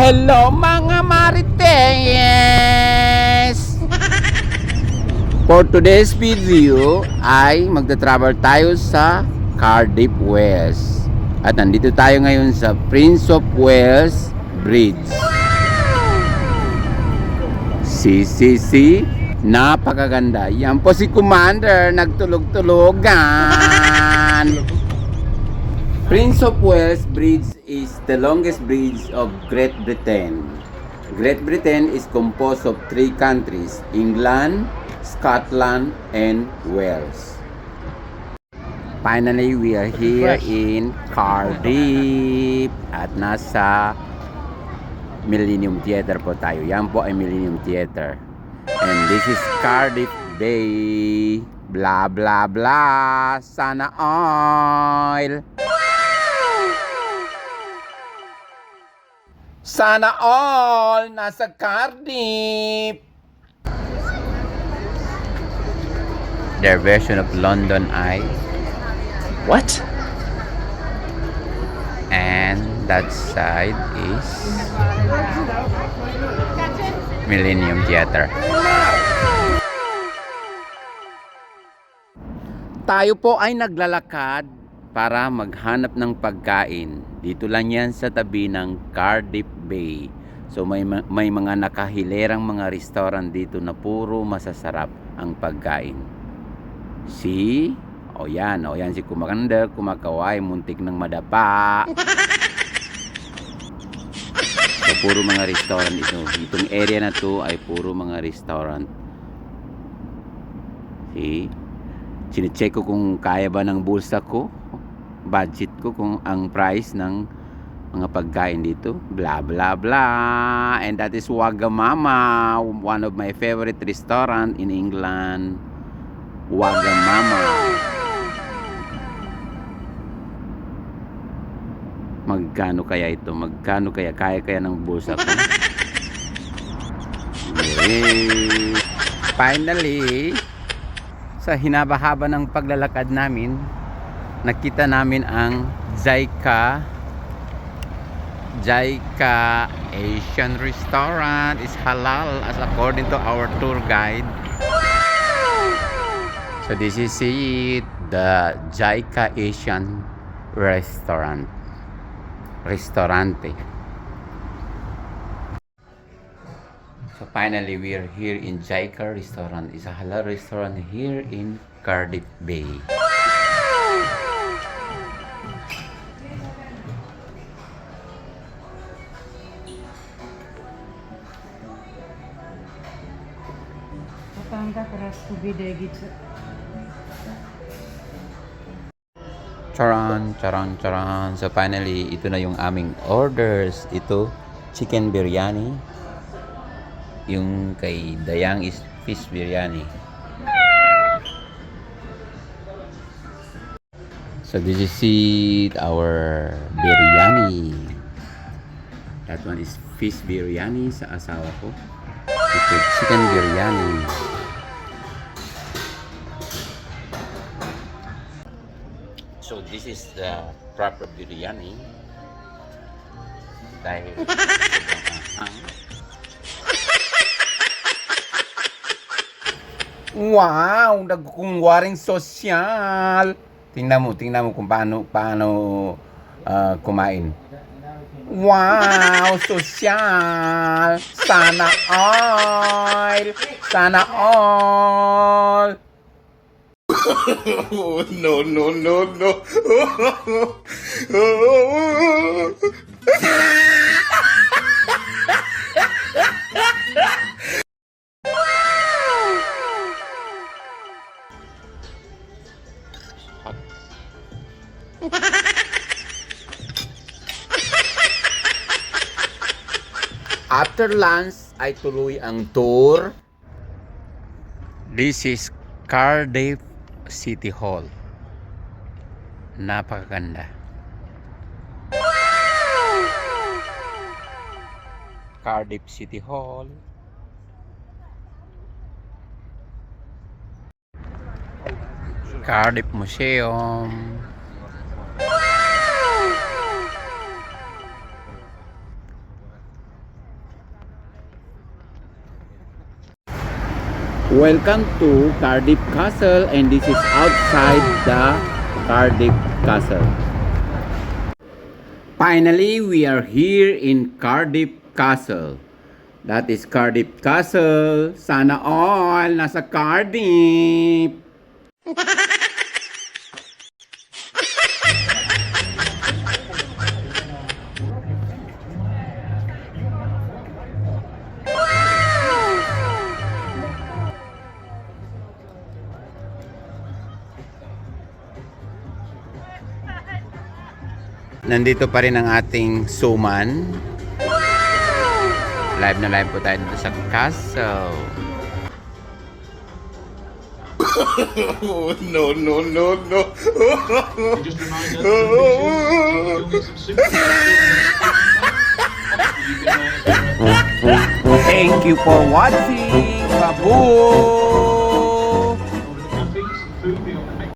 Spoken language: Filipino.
Hello mga Marites! For today's video ay magta-travel tayo sa Cardiff, Wales. At nandito tayo ngayon sa Prince of Wales Bridge. Napakaganda. Yan po si Commander, nagtulog-tulogan. Prince of Wales Bridge is the longest bridge of Great Britain. Great Britain is composed of three countries, England, Scotland, and Wales. Finally, we are here in Cardiff at nasa Millennium Theatre po tayo. Yan po ay Millennium Theatre. And this is Cardiff Bay. Blah blah blah. Sana all. Sana all nasa Cardiff. Their version of London Eye. What? And that side is Millennium Theatre. Tayo po ay naglalakad para maghanap ng pagkain. Dito lang yan sa tabi ng Cardiff Bay. So may mga nakahilerang mga restaurant dito na puro masasarap ang pagkain. Si o yan si Commander, kumakaway, muntik ng madapa. So puro mga restaurant ito. Itong area na to ay puro mga restaurant. See? Sine-check ko kung kaya ba ng bulsa ko, budget ko, kung ang price ng mga pagkain dito. Blah blah blah. And that is Wagamama, one of my favorite restaurant in England. Wagamama. Magkano kaya ito? Magkano kaya? Kaya ng bulsa ko? Okay. Finally, sa hinabahaba ng paglalakad namin, nakita namin ang JICA Asian Restaurant is halal as according to our tour guide. So this is it, the JICA Asian Restaurante. So finally, we are here in JICA Restaurant. It's a halal restaurant here in Cardiff Bay. Charan. So finally, ito na yung aming orders. Ito, chicken biryani. Yung kay Dayang is fish biryani. So this is it, our biryani. That one is fish biryani sa asawa ko. Ito chicken biryani. So this is the proper biryani. Dahil wow, nagkungwaring sosyal. Tingnan mo kung paano kumain. Wow, sosyal. Sana all. No. After lunch ay tuloy ang tour. This is Cardiff City Hall. Napakaganda. Cardiff City Hall. Cardiff Museum. Welcome to Cardiff Castle, and this is outside the Cardiff Castle. Finally, we are here in Cardiff Castle. That is Cardiff Castle. Sana all nasa Cardiff. Nandito pa rin ang ating suman. Live na live po tayo dito sa castle. Oh, no, no, no, no. Just remind us that we some super. Thank you for watching. Babu!